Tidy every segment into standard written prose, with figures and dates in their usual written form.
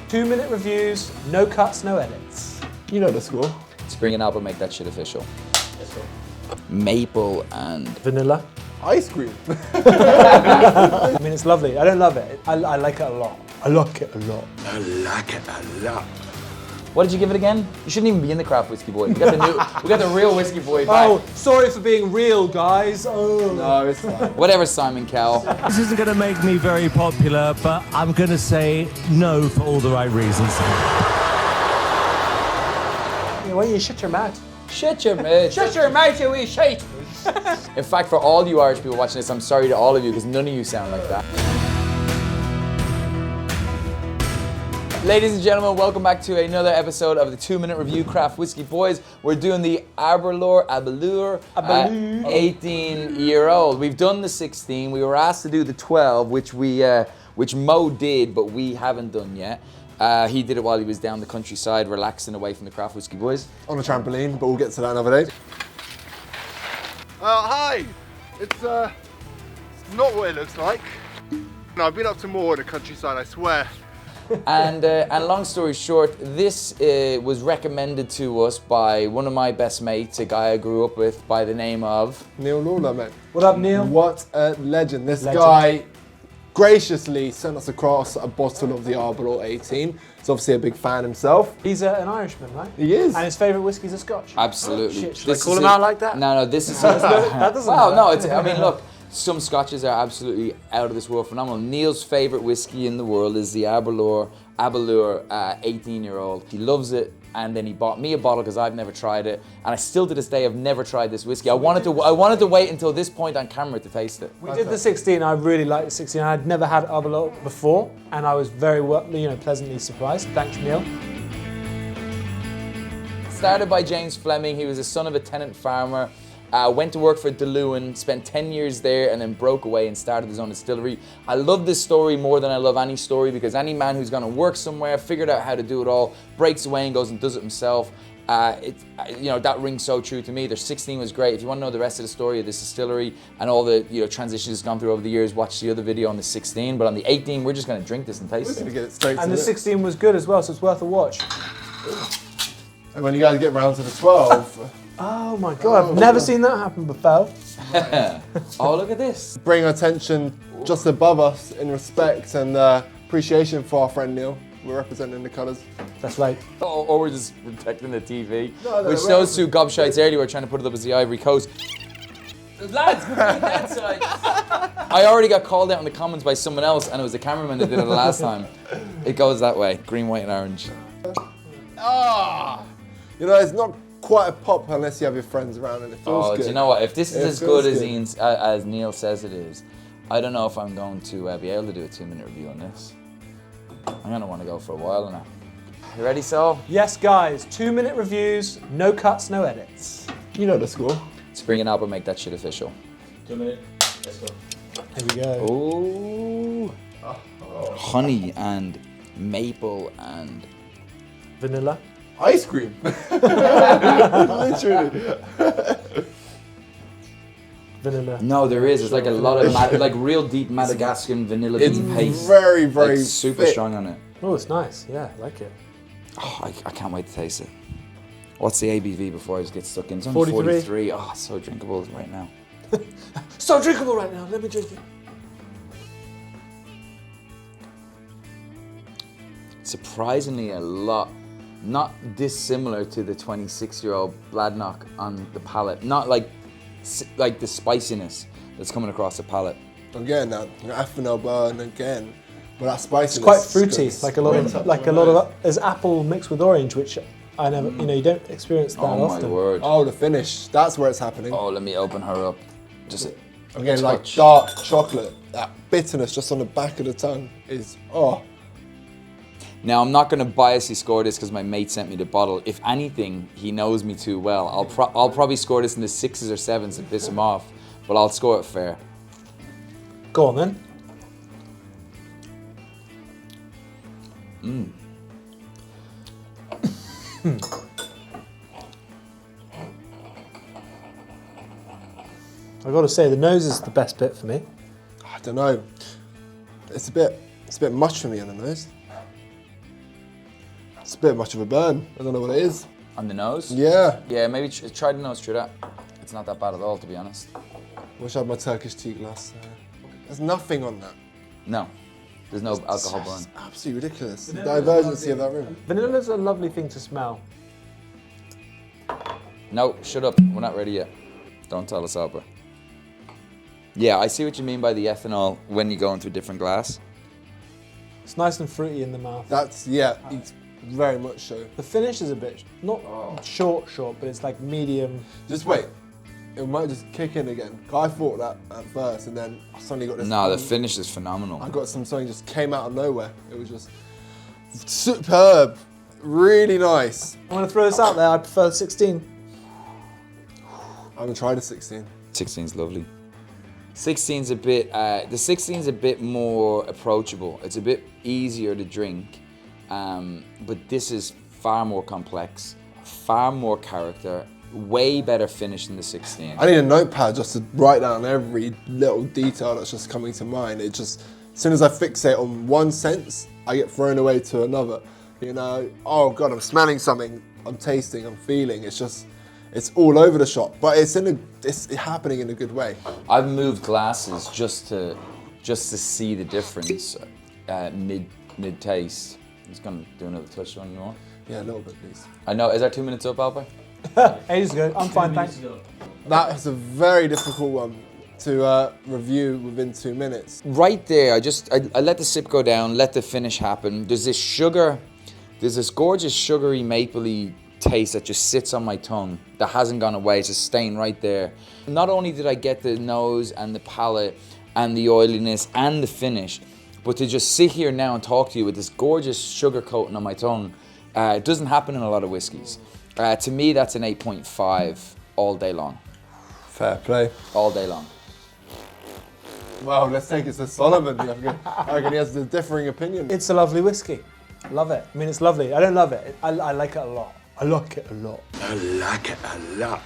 2-minute reviews, no cuts, no edits. You know the score. Spring and Apple make that shit official. Maple and Vanilla. Ice cream. I mean, it's lovely. I don't love it. I like it a lot. I like it a lot. I like it a lot. what did you give it again? You shouldn't even be in the craft whiskey boy. We got the real whiskey boy back. Oh, sorry for being real, guys. Oh. No, it's fine. Whatever, Simon Cowell. This isn't going to make me very popular, but I'm going to say no for all the right reasons. Yeah, why don't you shut your mouth? Shut your mouth. Shut your mouth, you wee shite. In fact, for all you Irish people watching this, I'm sorry to all of you because none of you sound like that. Ladies and gentlemen, welcome back to another episode of the 2-Minute Review Craft Whiskey Boys. We're doing the Aberlour 18-year-old. We've done the 16. We were asked to do the 12, which Mo did, but we haven't done yet. He did it while he was down the countryside, relaxing away from the Craft Whiskey Boys. On a trampoline, but we'll get to that another day. Hi! It's not what it looks like. No, I've been up to more in the countryside, I swear. And long story short, this was recommended to us by one of my best mates, a guy I grew up with by the name of... Neil Lawler, mate. What up, Neil? What a legend. This guy graciously sent us across a bottle of the Aberlour 18. He's obviously a big fan himself. He's an Irishman, right? He is. And his favourite whiskey's a Scotch. Absolutely. Shit, should I call him out like that? No, this is... That doesn't Well, matter. no, I mean, look, some Scotches are absolutely out of this world phenomenal. Neil's favourite whiskey in the world is the Aberlour 18-year-old. He loves it, and then he bought me a bottle because I've never tried it, and I still to this day have never tried this whiskey. I wanted to wait until this point on camera to taste it. We did the 16. I really liked the 16. I had never had Aberlour before, and I was very pleasantly surprised. Thanks, Neil. Started by James Fleming. He was the son of a tenant farmer. Went to work for DeLuhan, spent 10 years there, and then broke away and started his own distillery. I love this story more than I love any story, because any man who's gonna work somewhere, figured out how to do it all, breaks away and goes and does it himself. That rings so true to me. Their 16 was great. If you want to know the rest of the story of this distillery and all the transitions it's gone through over the years, watch the other video on the 16. But on the 18, we're just gonna drink this and taste We're gonna it. get it straight And to the 16 was good as well, so it's worth a watch. And when you guys get round to the 12, Oh my God, I've never seen that happen before. Oh, look at this. bring attention just above us in respect and appreciation for our friend Neil. We're representing the colours. That's right. Or we're just protecting the TV. No, which we're- those two gobshites earlier were trying to put it up as the Ivory Coast. Lads, look at that side. I already got called out in the comments by someone else, and it was the cameraman that did it the last time. It goes that way, green, white and orange. It's not quite a pop unless you have your friends around and it feels good. Do you know what? If this is It as good feels as Neil says it is, I don't know if I'm going to be able to do a 2-minute review on this. I'm going to want to go for a while now. You ready, Sol? Yes, guys, 2-minute reviews, no cuts, no edits. You know the score. Spring and Apple make that shit official. 2 minutes, let's go. Here we go. Ooh. Honey and maple and... Vanilla. Ice cream. Literally. Vanilla. No, there is. It's like a lot of real deep Madagascan vanilla It's bean paste. very, very super thick. strong on it. Oh, it's nice. Yeah, I like it. Oh, I can't wait to taste it. What's the ABV before I just get stuck in? It's only 43. 43. Oh, it's so drinkable right now. So drinkable right now. Let me drink it. Surprisingly a lot, not dissimilar to the 26-year-old Bladnoch on the palate. Not like the spiciness that's coming across the palate. Again, that ethanol burn again. But that spiciness. It's quite fruity, goes like a lot right up of my nose. there's apple mixed with orange, which I never, you don't experience that Oh often. my word. Oh, the finish. That's where it's happening. Oh, let me open her up. Just Again, like touch. dark chocolate. That bitterness just on the back of the tongue is, Now, I'm not going to biasly score this because my mate sent me the bottle. If anything, he knows me too well. I'll probably score this in the 6s or 7s to piss him off, but I'll score it fair. Go on then. I've got to say, the nose is the best bit for me. I don't know. It's a bit much for me on the nose. It's a bit much of a burn. I don't know what it is. On the nose? Yeah. Yeah, maybe try the nose through that. It's not that bad at all, to be honest. Wish I had my Turkish tea glass. There's nothing on that. No, there's no alcohol burn. It's absolutely ridiculous. The divergency of that room. Vanilla's a lovely thing to smell. No, shut up. We're not ready yet. Don't tell us, Albert. Yeah, I see what you mean by the ethanol when you go into a different glass. It's nice and fruity in the mouth. That's, yeah, it's very much so. The finish is a bit, not short, but it's like medium. Just wait. It might just kick in again. I thought that at first, and then I suddenly got this. No, the finish is phenomenal. I got something just came out of nowhere. It was just superb, really nice. I'm gonna throw this out there. I prefer 16. I'm gonna try the 16. 16's lovely. 16's a bit. The 16's a bit more approachable. It's a bit easier to drink, but this is far more complex, far more character. Way better finish than the 16. I need a notepad just to write down every little detail that's just coming to mind. It just, as soon as I fixate on one sense, I get thrown away to another. You know, oh God, I'm smelling something, I'm tasting, I'm feeling. It's just, it's all over the shop, but it's happening in a good way. I've moved glasses just to see the difference mid taste. I'm just gonna do another touch one more. Yeah, a little bit, please. I know. Is that 2 minutes up, Albert? Ages ago. I'm fine, thanks. That is a very difficult one to review within 2 minutes. Right there, I let the sip go down, let the finish happen. There's this gorgeous sugary mapley taste that just sits on my tongue that hasn't gone away. It's just staying right there. Not only did I get the nose and the palate and the oiliness and the finish, but to just sit here now and talk to you with this gorgeous sugar coating on my tongue, it doesn't happen in a lot of whiskies. To me, that's an 8.5 all day long. Fair play. All day long. Well, let's take it to Solomon. I reckon he has a differing opinion. It's a lovely whiskey. Love it. I mean, it's lovely. I don't love it. I like it a lot. I like it a lot. I like it a lot.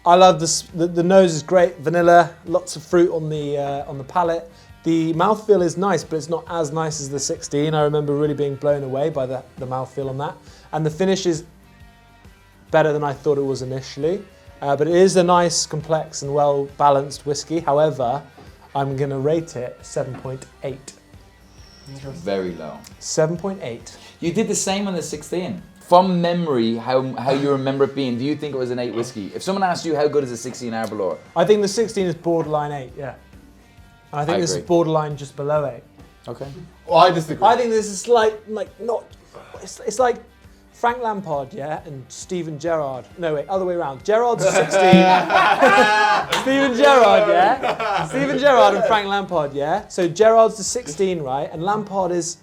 I love this. The nose is great. Vanilla. Lots of fruit on the palate. The mouthfeel is nice, but it's not as nice as the 16. I remember really being blown away by the mouthfeel on that. And the finish is better than I thought it was initially. But it is a nice, complex and well-balanced whiskey. However, I'm going to rate it 7.8. Very low. 7.8. You did the same on the 16. From memory, how you remember it being, do you think it was an 8 whiskey? If someone asked you how good is a 16 Aberlour? I think the 16 is borderline 8, yeah. And I think this is borderline just below 8. Okay. Well, I disagree. I think this is like not, it's like Frank Lampard, yeah, and Steven Gerrard. No, wait, other way around. Gerrard's a 16. Steven Gerrard, yeah? Steven Gerrard and Frank Lampard, yeah? So Gerrard's the 16, right? And Lampard is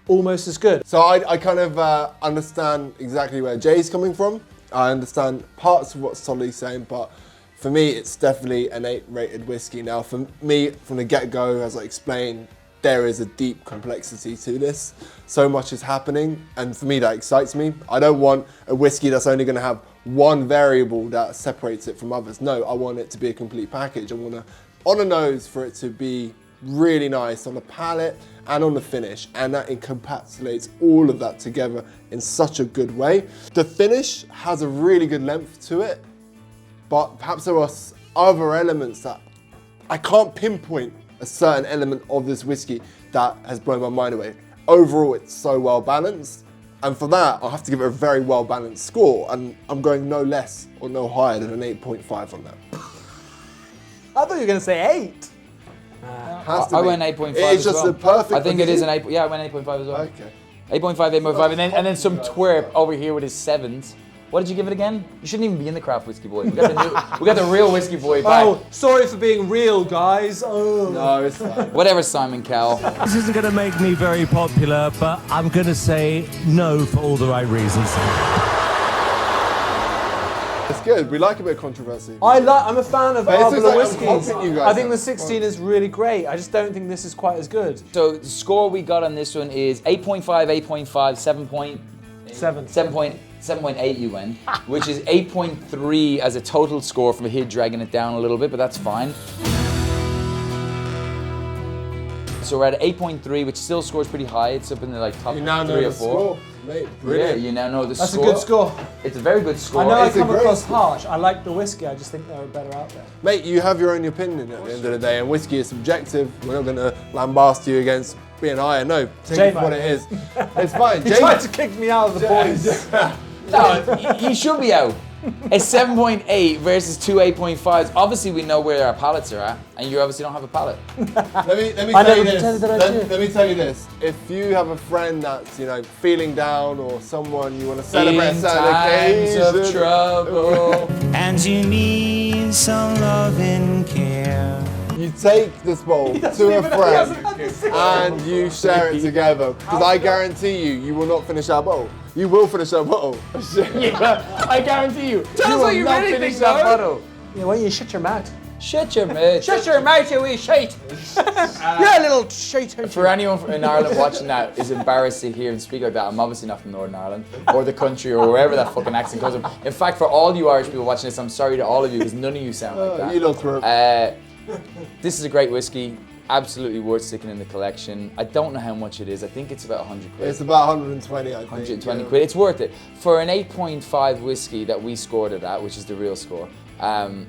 almost as good. So I kind of understand exactly where Jay's coming from. I understand parts of what Solly's saying, but for me, it's definitely an 8 rated whiskey. Now, for me, from the get-go, as I explained, there is a deep complexity to this. So much is happening, and for me, that excites me. I don't want a whiskey that's only going to have one variable that separates it from others. No, I want it to be a complete package. I want on the nose for it to be really nice on the palate and on the finish, and that encapsulates all of that together in such a good way. The finish has a really good length to it, but perhaps there are other elements that I can't pinpoint a certain element of this whiskey that has blown my mind away. Overall, it's so well balanced, and for that, I'll have to give it a very well balanced score, and I'm going no less or no higher than an 8.5 on that. I thought you were going to say 8. I went 8.5 It's just as well. the perfect. I think it is an 8. Yeah, I went 8.5 as well. Okay. 8.5, 8.5, and then some twerp over here with his 7s. What did you give it again? You shouldn't even be in the craft whiskey boy. We got the real whiskey boy back. Oh, sorry for being real, guys. Oh. No, it's fine. Whatever, Simon Cowell. This isn't going to make me very popular, but I'm going to say no for all the right reasons. It's good. We like a bit of controversy. I'm a fan of But it's Aberlour like I'm whiskies. helping you guys I think the out. 16 is really great. I just don't think this is quite as good. So the score we got on this one is 8.5, 8.5, 7.8 you went, which is 8.3 as a total score from here, dragging it down a little bit, but that's fine. So we're at 8.3, which still scores pretty high. It's up in the like top You now know 3 or the 4. score, mate. Yeah, Brilliant. you now know the That's score. a good score. It's a very good score. I know I It's a come great across score. harsh. I like the whiskey. I just think they're better out there. Mate, you have your own opinion at the end of the day, and whiskey is subjective. We're not going to lambast you against being higher. No, take it for what it is. It's fine. He tried to kick me out of the boys. No, you should be out. It's 7.8 versus 2 8.5s. Obviously, we know where our palates are at, and you obviously don't have a palate. Let me I tell never you this. pretended that I did. Let me tell you this. If you have a friend that's feeling down, or someone you want to celebrate a In certain times occasion, of trouble. And you need some loving care. you take this bowl to a friend and you share it together. Because I guarantee you will not finish that bowl. You will finish that bottle. Yeah, I guarantee you. Tell us will what you not really finish think, that Noel. bottle. Yeah, why don't you shut your mouth? Shut your mouth. Shut your mouth, you wee shite. You're a little shite. For anyone in Ireland watching that is embarrassed to hear him speak like that, I'm obviously not from Northern Ireland or the country or wherever that fucking accent comes from. In fact, for all you Irish people watching this, I'm sorry to all of you because none of you sound like that. You look through. This is a great whiskey, absolutely worth sticking in the collection. I don't know how much it is. I think it's about 100 quid. It's about 120, I think. 120 quid. It's worth it. For an 8.5 whiskey that we scored it at, which is the real score,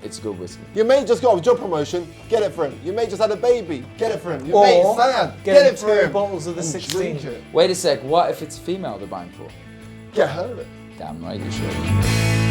it's a good whiskey. Your mate just got a job promotion, get it for him. Your mate just had a baby, get it for him. Your Or mate's sad, get it for 2 him. bottles of the And 16. drink it. Wait a sec, what if it's a female they're buying for? Get her it. Damn right you should.